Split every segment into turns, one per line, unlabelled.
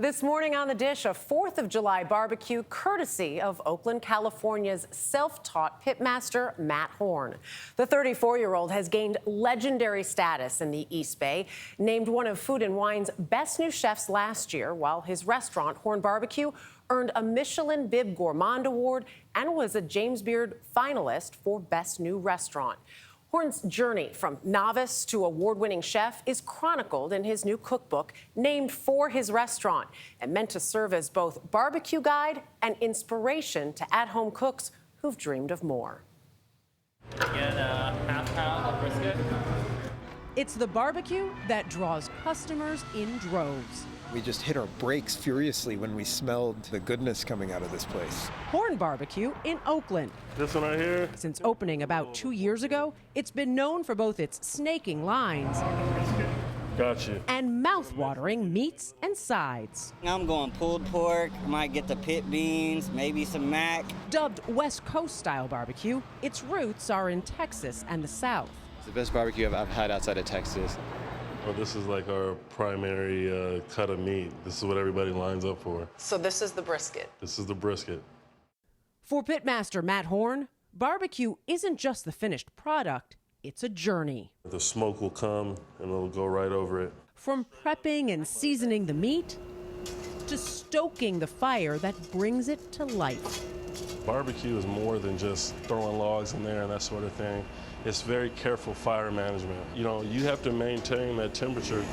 This morning on the dish, a 4th of July barbecue courtesy of Oakland, California's self-taught pitmaster, Matt Horn. The 34-year-old has gained legendary status in the East Bay, named one of Food and Wine's best new chefs last year, while his restaurant, Horn Barbecue, earned a Michelin Bib Gourmand Award and was a James Beard finalist for Best New Restaurant. Horn's journey from novice to award-winning chef is chronicled in his new cookbook, named for his restaurant and meant to serve as both barbecue guide and inspiration to at-home cooks who've dreamed of more.
Get a half pound of brisket.
It's the barbecue that draws customers in droves.
We just hit our brakes furiously when we smelled the goodness coming out of this place.
Horn Barbecue in Oakland.
This one right here?
Since opening about 2 years ago, it's been known for both its snaking lines
Gotcha.
and mouth-watering meats and sides.
I'm going pulled pork, might get the pit beans, maybe some mac.
Dubbed West Coast-style barbecue, its roots are in Texas and the South.
It's the best barbecue I've had outside of Texas.
Well, this is like our primary cut of meat. This is what everybody lines up for.
So this is the brisket.
This is the brisket.
For pitmaster Matt Horn, barbecue isn't just the finished product, it's a journey.
The smoke will come and it'll go right over it.
From prepping and seasoning the meat to stoking the fire that brings it to life.
Barbecue is more than just throwing logs in there and that sort of thing. It's very careful fire management. You know, you have to maintain that temperature.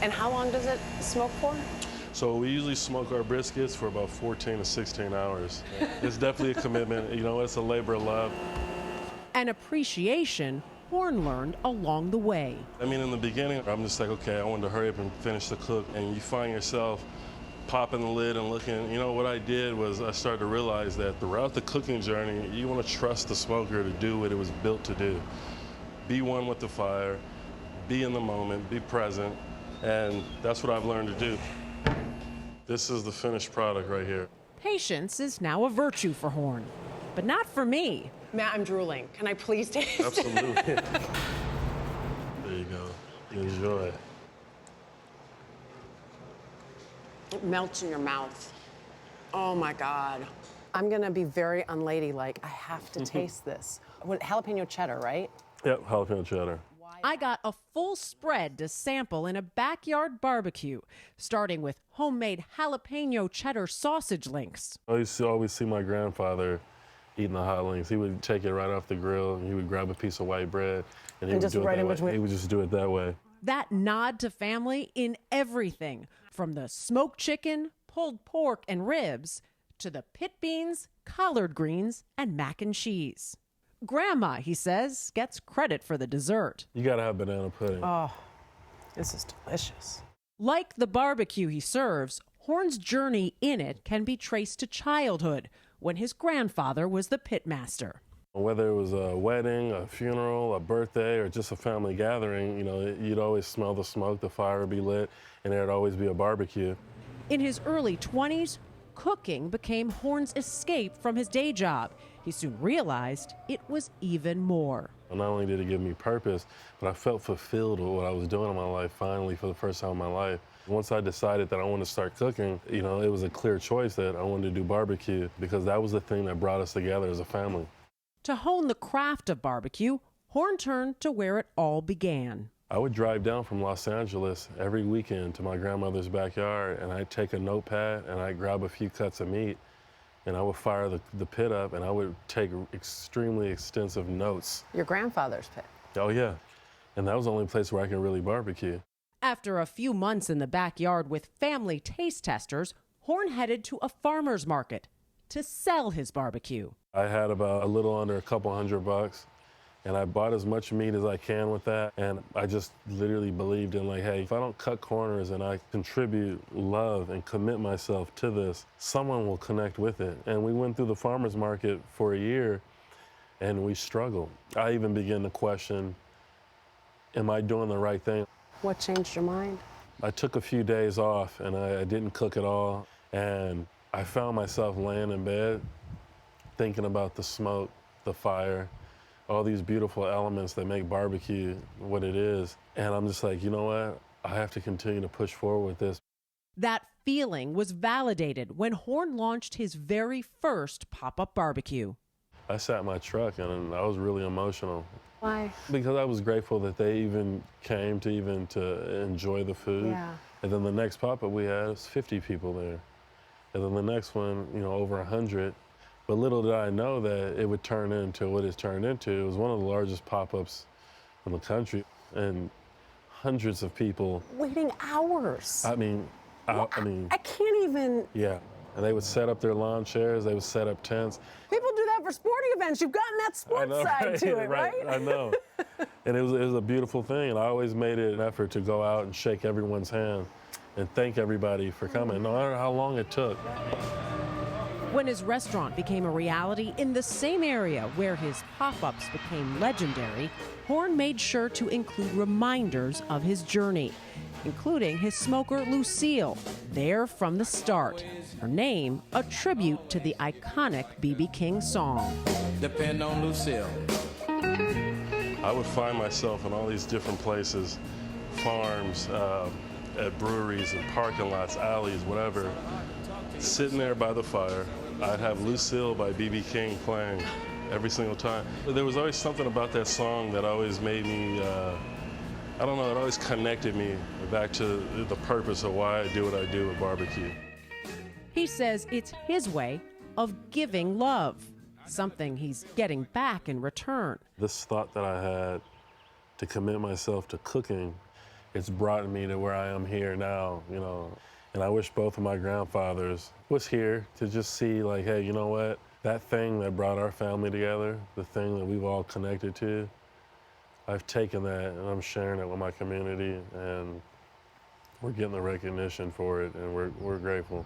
And how long does it smoke for?
So we usually smoke our briskets for about 14 to 16 hours. It's definitely a commitment. You know, it's a labor of love.
An appreciation Horn learned along the way.
I mean, in the beginning, I'm just like, okay, I wanted to hurry up and finish the cook. And you find yourself popping the lid and looking. You know, what I did was I started to realize that throughout the cooking journey, you want to trust the smoker to do what it was built to do. Be one with the fire, be in the moment, be present, and that's what I've learned to do. This is the finished product right here.
Patience is now a virtue for Horn, but not for me.
Matt, I'm drooling. Can I please taste?
Absolutely. There you go. Enjoy.
It melts in your mouth. Oh my God. I'm gonna be very unladylike. I have to taste this. What, jalapeno cheddar, right?
Yep, jalapeno cheddar.
I got a full spread to sample in a backyard barbecue, starting with homemade jalapeno cheddar sausage links.
I used to always see my grandfather eating the hot links. He would take it right off the grill, and he would grab a piece of white bread, and he would
just
do it
right
that
in
way.
between.
He would just do it that way.
That nod to family in everything, from the smoked chicken, pulled pork, and ribs, to the pit beans, collard greens, and mac and cheese. Grandma, he says, gets credit for the dessert.
You gotta have banana pudding.
Oh, this is delicious.
Like the barbecue he serves, Horn's journey in it can be traced to childhood, when his grandfather was the pitmaster.
Whether it was a wedding, a funeral, a birthday, or just a family gathering, you know, you'd always smell the smoke, the fire would be lit, and there'd always be a barbecue.
In his early 20s, cooking became Horn's escape from his day job. He soon realized it was even more.
Not only did it give me purpose, but I felt fulfilled with what I was doing in my life finally for the first time in my life. Once I decided that I wanted to start cooking, you know, it was a clear choice that I wanted to do barbecue because that was the thing that brought us together as a family.
To hone the craft of barbecue, Horn turned to where it all began.
I would drive down from Los Angeles every weekend to my grandmother's backyard, and I'd take a notepad and I'd grab a few cuts of meat, and I would fire the pit up, and I would take extremely extensive notes.
Your grandfather's pit.
Oh, yeah. And that was the only place where I could really barbecue.
After a few months in the backyard with family taste testers, Horn headed to a farmer's market to sell his barbecue.
I had about a little under a couple $100, and I bought as much meat as I can with that, and I just literally believed in, like, hey, if I don't cut corners and I contribute love and commit myself to this, someone will connect with it. And we went through the farmer's market for a year, and we struggled. I even began to question, am I doing the right thing?
What changed your mind?
I took a few days off, and I didn't cook at all, and I found myself laying in bed thinking about the smoke, the fire, all these beautiful elements that make barbecue what it is. And I'm just like, you know what? I have to continue to push forward with this.
That feeling was validated when Horn launched his very first pop-up barbecue.
I sat in my truck and I was really emotional.
Why?
Because I was grateful that they even came to enjoy the food.
Yeah.
And then the next pop-up we had was 50 people there. And then the next one, over 100. But little did I know that it would turn into what it turned into. It was one of the largest pop-ups in the country. And hundreds of people.
Waiting hours.
I mean,
I can't even.
yeah. And they would set up their lawn chairs, they would set up tents.
People do that for sporting events. You've gotten that sports side to it, right?
I know. And it was a beautiful thing. And I always made it an effort to go out and shake everyone's hand and thank everybody for coming, no matter how long it took.
When his restaurant became a reality in the same area where his pop-ups became legendary, Horn made sure to include reminders of his journey, including his smoker Lucille, there from the start. Her name, a tribute to the iconic B.B. King song.
Depend on Lucille.
I would find myself in all these different places, farms, at breweries and parking lots, alleys, whatever, sitting there by the fire. I'd have Lucille by B.B. King playing every single time. There was always something about that song that always made me, I don't know, it always connected me back to the purpose of why I do what I do with barbecue.
He says it's his way of giving love, something he's getting back in return.
This thought that I had to commit myself to cooking, it's brought me to where I am here now, And I wish both of my grandfathers was here to just see, like, hey, you know what? That thing that brought our family together, the thing that we've all connected to, I've taken that and I'm sharing it with my community, and we're getting the recognition for it, and we're grateful.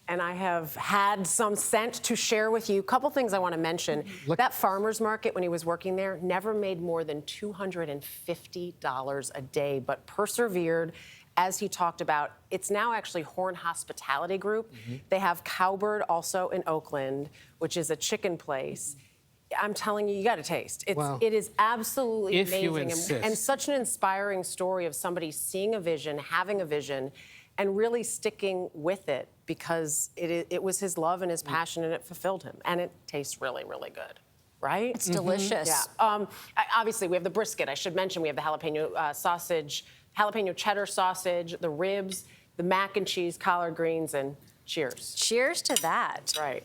And I have had some sent to share with you. A couple things I want to mention. That farmer's market, when he was working there, never made more than $250 a day, but persevered. As he talked about, it's now actually Horn Hospitality Group. They have Cowbird also in Oakland, which is a chicken place. I'm telling you, you got to taste. It is absolutely
If you
amazing
insist.
and such an inspiring story of somebody seeing a vision, having a vision, and really sticking with it because it was his love and his passion, and it fulfilled him. And it tastes really, really good. Right?
It's delicious.
Yeah. Obviously, we have the brisket. I should mention we have the jalapeno sausage, jalapeno cheddar sausage, the ribs, the mac and cheese, collard greens, and cheers.
Cheers to that.
Right.